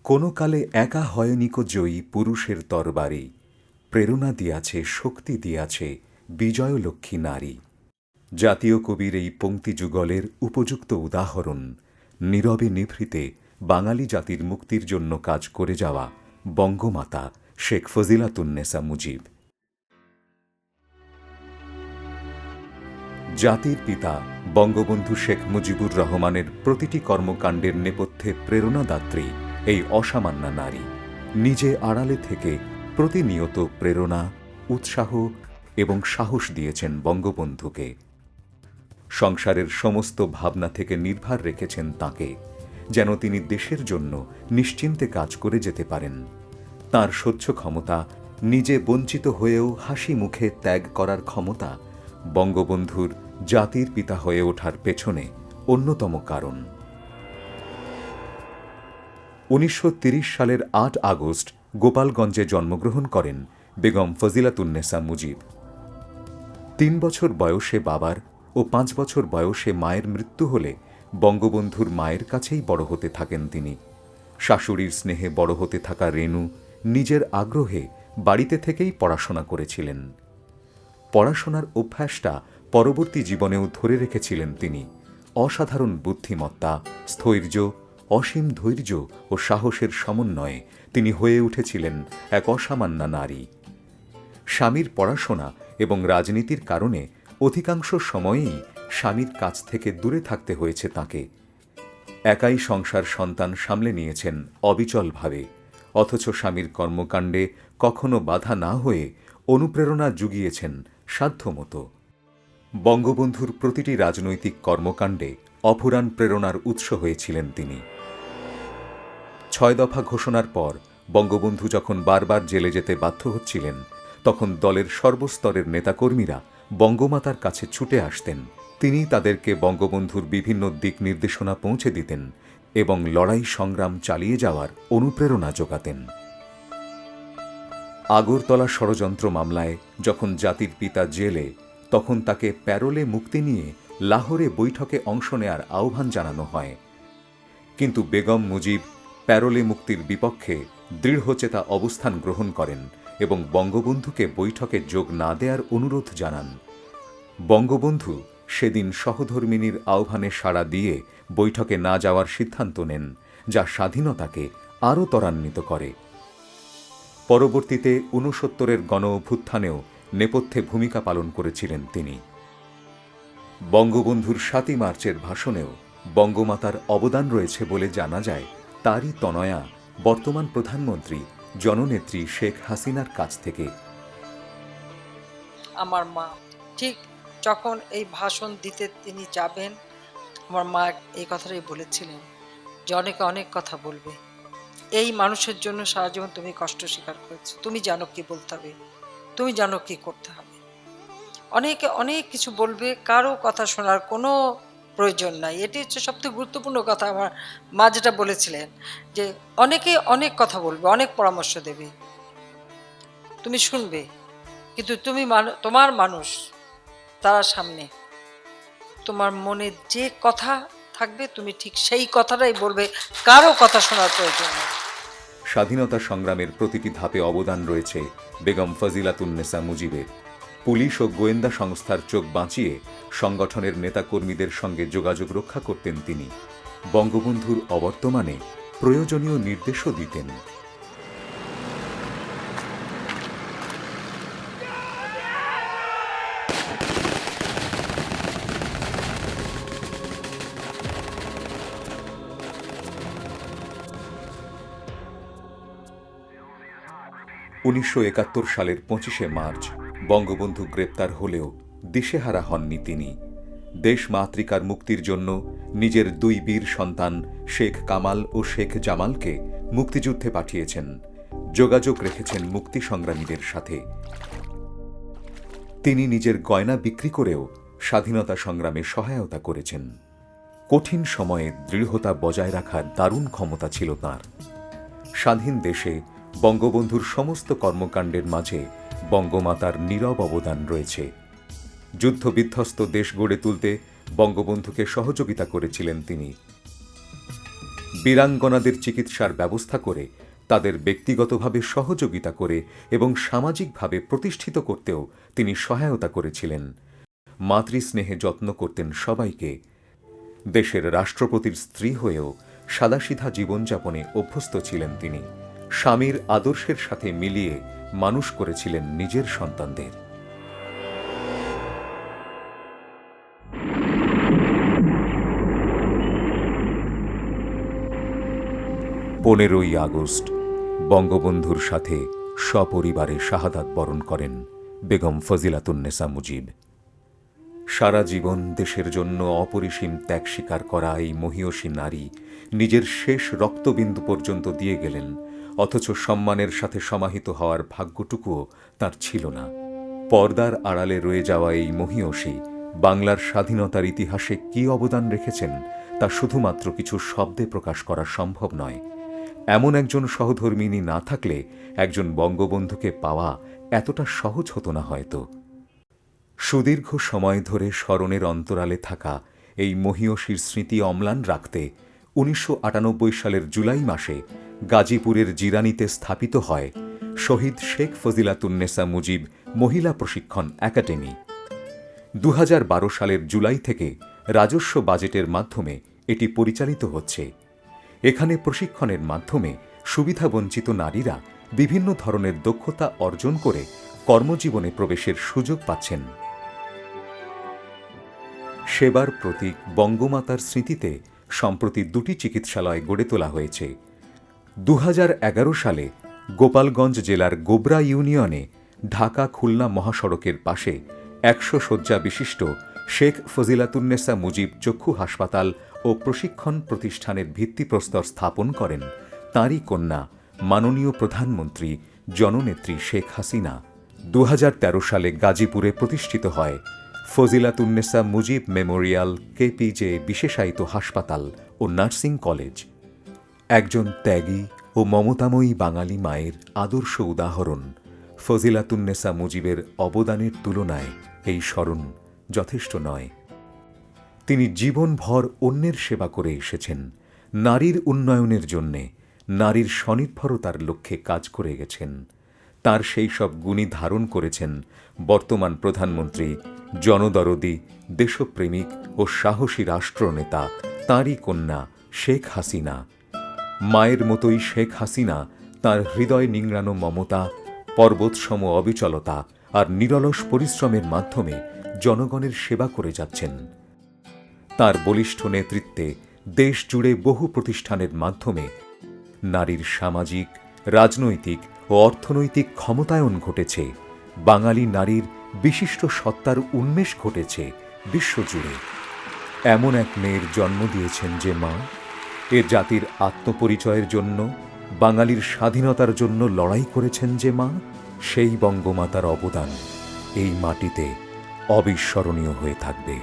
কোনো কালে একা হয়নিক জয়ী পুরুষের তরবারি, প্রেরণা দিয়াছে, শক্তি দিয়াছে বিজয়লক্ষ্মী নারী। জাতীয় কবির এই পংক্তিযুগলের উপযুক্ত উদাহরণ নীরবে নিভৃতে বাঙালি জাতির মুক্তির জন্য কাজ করে যাওয়া বঙ্গমাতা শেখ ফজিলাতুন্নেসা মুজিব। জাতির পিতা বঙ্গবন্ধু শেখ মুজিবুর রহমানের প্রতিটি কর্মকাণ্ডের নেপথ্যে প্রেরণাদাত্রী এই অসামান্যা নারী নিজে আড়ালে থেকে প্রতিনিয়ত প্রেরণা, উৎসাহ এবং সাহস দিয়েছেন বঙ্গবন্ধুকে। সংসারের সমস্ত ভাবনা থেকে নির্ভর রেখেছেন তাঁকে, যেন তিনি দেশের জন্য নিশ্চিন্তে কাজ করে যেতে পারেন। তাঁর সহ্য ক্ষমতা, নিজে বঞ্চিত হয়েও হাসি মুখে ত্যাগ করার ক্ষমতা বঙ্গবন্ধুর জাতির পিতা হয়ে ওঠার পেছনে অন্যতম কারণ। ১৯৩০ সালের ৮ আগস্ট গোপালগঞ্জে জন্মগ্রহণ করেন বেগম ফজিলাতুন্নেসা মুজিব। ৩ বছর বয়সে বাবার ও ৫ বছর বয়সে মায়ের মৃত্যু হলে বঙ্গবন্ধুর মায়ের কাছেই বড় হতে থাকেন তিনি। শাশুড়ির স্নেহে বড় হতে থাকা রেণু নিজের আগ্রহে বাড়িতে থেকেই পড়াশোনা করেছিলেন। পড়াশোনার অভ্যাসটা পরবর্তী জীবনেও ধরে রেখেছিলেন তিনি। অসাধারণ বুদ্ধিমত্তা, স্থৈর্য, অসীম ধৈর্য ও সাহসের সমন্বয়ে তিনি হয়ে উঠেছিলেন এক অসামান্যা নারী। স্বামীর পড়াশোনা এবং রাজনীতির কারণে অধিকাংশ সময়েই স্বামীর কাছ থেকে দূরে থাকতে হয়েছে তাঁকে। একাই সংসার সন্তান সামলে নিয়েছেন অবিচলভাবে, অথচ স্বামীর কর্মকাণ্ডে কখনো বাধা না হয়ে অনুপ্রেরণা জুগিয়েছেন সাধ্যমতো। বঙ্গবন্ধুর প্রতিটি রাজনৈতিক কর্মকাণ্ডে অফুরান প্রেরণার উৎস হয়েছিলেন তিনি। ৬ দফা ঘোষণার পর বঙ্গবন্ধু যখন বারবার জেলে যেতে বাধ্য হচ্ছিলেন, তখন দলের সর্বস্তরের নেতাকর্মীরা বঙ্গমাতার কাছে ছুটে আসতেন। তিনি তাদেরকে বঙ্গবন্ধুর বিভিন্ন দিক নির্দেশনা পৌঁছে দিতেন এবং লড়াই সংগ্রাম চালিয়ে যাওয়ার অনুপ্রেরণা যোগাতেন। আগরতলা ষড়যন্ত্র মামলায় যখন জাতির পিতা জেলে, তখন তাকে প্যারোলে মুক্তি নিয়ে লাহোরে বৈঠকে অংশ নেয়ার আহ্বান জানানো হয়। কিন্তু বেগম মুজিব প্যারোলে মুক্তির বিপক্ষে দৃঢ়চেতা অবস্থান গ্রহণ করেন এবং বঙ্গবন্ধুকে বৈঠকে যোগ না দেওয়ার অনুরোধ জানান। বঙ্গবন্ধু সেদিন সহধর্মিণীর আহ্বানে সাড়া দিয়ে বৈঠকে না যাওয়ার সিদ্ধান্ত নেন, যা স্বাধীনতাকে আরও ত্বরান্বিত করে। পরবর্তীতে ৬৯-এর গণ অভ্যুত্থানেও নেপথ্যে ভূমিকা পালন করেছিলেন তিনি। বঙ্গবন্ধুর ৭ই মার্চের ভাষণেও বঙ্গমাতার অবদান রয়েছে বলে জানা যায় তারই তনয়া বর্তমান প্রধানমন্ত্রী জননেত্রী শেখ হাসিনার কাছ থেকে। আমার মা ঠিক যখন এই ভাষণ দিতে তিনি যাবেন, আমার মা এই কথাটাই বলেছিলেন যে অনেকে অনেক কথা বলবে, এই মানুষের জন্য সারা জীবন তুমি কষ্ট স্বীকার করেছো, তুমি জানো কি বলতে হবে, তুমি জানো কি করতে হবে। অনেকে অনেক কিছু বলবে, কারো কথা শোনার কোনো প্রয়োজন নাই। এটি হচ্ছে সবথেকে গুরুত্বপূর্ণ কথা। আমার মা যেটা বলেছিলেন যে অনেকে অনেক কথা বলবে, অনেক পরামর্শ দেবে, তুমি শুনবে, কিন্তু তুমি তোমার মানুষ, তার সামনে তোমার মনে যে কথা থাকবে তুমি ঠিক সেই কথাটাই বলবে, কারো কথা শোনার প্রয়োজন নেই। স্বাধীনতা সংগ্রামের প্রতিটি ধাপে অবদান রয়েছে বেগম ফজিলাতুন্নেসা মুজিবের। পুলিশ ও গোয়েন্দা সংস্থার চোখ বাঁচিয়ে সংগঠনের নেতাকর্মীদের সঙ্গে যোগাযোগ রক্ষা করতেন তিনি। বঙ্গবন্ধুর অবর্তমানে প্রয়োজনীয় নির্দেশও দিতেন। (১৯৭১ সালের ২৫শে মার্চ বঙ্গবন্ধু গ্রেপ্তার হলেও দিশেহারা হননি তিনি। দেশ মাতৃকার মুক্তির জন্য নিজের ২ বীর সন্তান শেখ কামাল ও শেখ জামালকে মুক্তিযুদ্ধে পাঠিয়েছেন, যোগাযোগ রেখেছেন মুক্তি সংগ্রামীদের সাথে। তিনি নিজের গয়না বিক্রি করেও স্বাধীনতা সংগ্রামে সহায়তা করেছেন। কঠিন সময়ে দৃঢ়তা বজায় রাখার দারুণ ক্ষমতা ছিল তাঁর। স্বাধীন দেশে বঙ্গবন্ধুর সমস্ত কর্মকাণ্ডের মাঝে বঙ্গমাতার নীরব অবদান রয়েছে। যুদ্ধবিধ্বস্ত দেশ গড়ে তুলতে বঙ্গবন্ধুকে সহযোগিতা করেছিলেন তিনি। বীরাঙ্গনাদের চিকিৎসার ব্যবস্থা করে, তাদের ব্যক্তিগতভাবে সহযোগিতা করে এবং সামাজিকভাবে প্রতিষ্ঠিত করতেও তিনি সহায়তা করেছিলেন। মাতৃস্নেহে যত্ন করতেন সবাইকে। দেশের রাষ্ট্রপতির স্ত্রী হয়েও সাদাসিধা জীবনযাপনে অভ্যস্ত ছিলেন তিনি। স্বামীর আদর্শের সাথে মিলিয়ে মানুষ করেছিলেন নিজের সন্তানদের। 15ই আগস্ট বঙ্গবন্ধুর সাথে সপরিবারে শাহাদাত বরণ করেন বেগম ফজিলাতুন্নেসা মুজিব। সারা জীবন দেশের জন্য অপরিসীম ত্যাগ স্বীকার করা এই মহীয়সী নারী নিজের শেষ রক্তবিন্দু পর্যন্ত দিয়ে গেলেন, অথচ সম্মানের সাথে সমাহিত হওয়ার ভাগ্যটুকুও তার ছিল না। পর্দার আড়ালে রয়ে যাওয়া এই মহীয়সী বাংলার স্বাধীনতার ইতিহাসে কী অবদান রেখেছেন তা শুধুমাত্র কিছু শব্দে প্রকাশ করা সম্ভব নয়। এমন একজন সহধর্মিণী না থাকলে একজন বঙ্গবন্ধুকে পাওয়া এতটা সহজ হতো না হয়তো। সুদীর্ঘ সময় ধরে স্মরণের অন্তরালে থাকা এই মহীয়সীর স্মৃতি অম্লান রাখতে 1998 সালের জুলাই মাসে গাজীপুরের জিরানীতে স্থাপিত হয় শহীদ শেখ ফজিলাতুন্নেসা মুজিব মহিলা প্রশিক্ষণ একাডেমি। 2012 সালের জুলাই থেকে রাজস্ব বাজেটের মাধ্যমে এটি পরিচালিত হচ্ছে। এখানে প্রশিক্ষণের মাধ্যমে সুবিধাবঞ্চিত নারীরা বিভিন্ন ধরনের দক্ষতা অর্জন করে কর্মজীবনে প্রবেশের সুযোগ পাচ্ছেন। সেবার প্রতীক বঙ্গমাতার স্মৃতিতে সম্প্রতি 2টি চিকিৎসালয় গড়ে তোলা হয়েছে। 2011 সালে গোপালগঞ্জ জেলার গোবরা ইউনিয়নে ঢাকা খুলনা মহাসড়কের পাশে 100 শয্যা বিশিষ্ট শেখ ফজিলাতুন্নেসা মুজিব চক্ষু হাসপাতাল ও প্রশিক্ষণ প্রতিষ্ঠানের ভিত্তিপ্রস্তর স্থাপন করেন তাঁরই কন্যা মাননীয় প্রধানমন্ত্রী জননেত্রী শেখ হাসিনা। 2013 সালে গাজীপুরে প্রতিষ্ঠিত হয় ফজিলাতুন্নেসা মুজিব মেমোরিয়াল কেপিজে বিশেষায়িত হাসপাতাল ও নার্সিং কলেজ। একজন ত্যাগী ও মমতাময়ী বাঙালি মায়ের আদর্শ উদাহরণ ফজিলাতুন্নেসা মুজিবের অবদানের তুলনায় এই স্মরণ যথেষ্ট নয়। তিনি জীবনভর অন্যের সেবা করে এসেছেন, নারীর উন্নয়নের জন্যে, নারীর স্বনির্ভরতার লক্ষ্যে কাজ করে গেছেন। তার সেই সব গুণই ধারণ করেছেন বর্তমান প্রধানমন্ত্রী, জনদরদী, দেশপ্রেমিক ও সাহসী রাষ্ট্রনেতা তাঁরই কন্যা শেখ হাসিনা। মায়ের মতোই শেখ হাসিনা তাঁর হৃদয় নিংড়ানো মমতা, পর্বতসম অবিচলতা আর নিরলস পরিশ্রমের মাধ্যমে জনগণের সেবা করে যাচ্ছেন। তাঁর বলিষ্ঠ নেতৃত্বে দেশ জুড়ে বহু প্রতিষ্ঠানের মাধ্যমে নারীর সামাজিক, রাজনৈতিক ও অর্থনৈতিক ক্ষমতায়ন ঘটেছে। বাঙালি নারীর বিশিষ্ট সত্তার উন্মেষ ঘটেছে বিশ্বজুড়ে। এমন এক মেয়ের জন্ম দিয়েছেন যে মা এ জাতির আত্মপরিচয়ের জন্য, বাঙালির স্বাধীনতার জন্য লড়াই করেছেন যে মা, সেই বঙ্গমাতার অবদান এই মাটিতে অবিস্মরণীয় হয়ে থাকবে।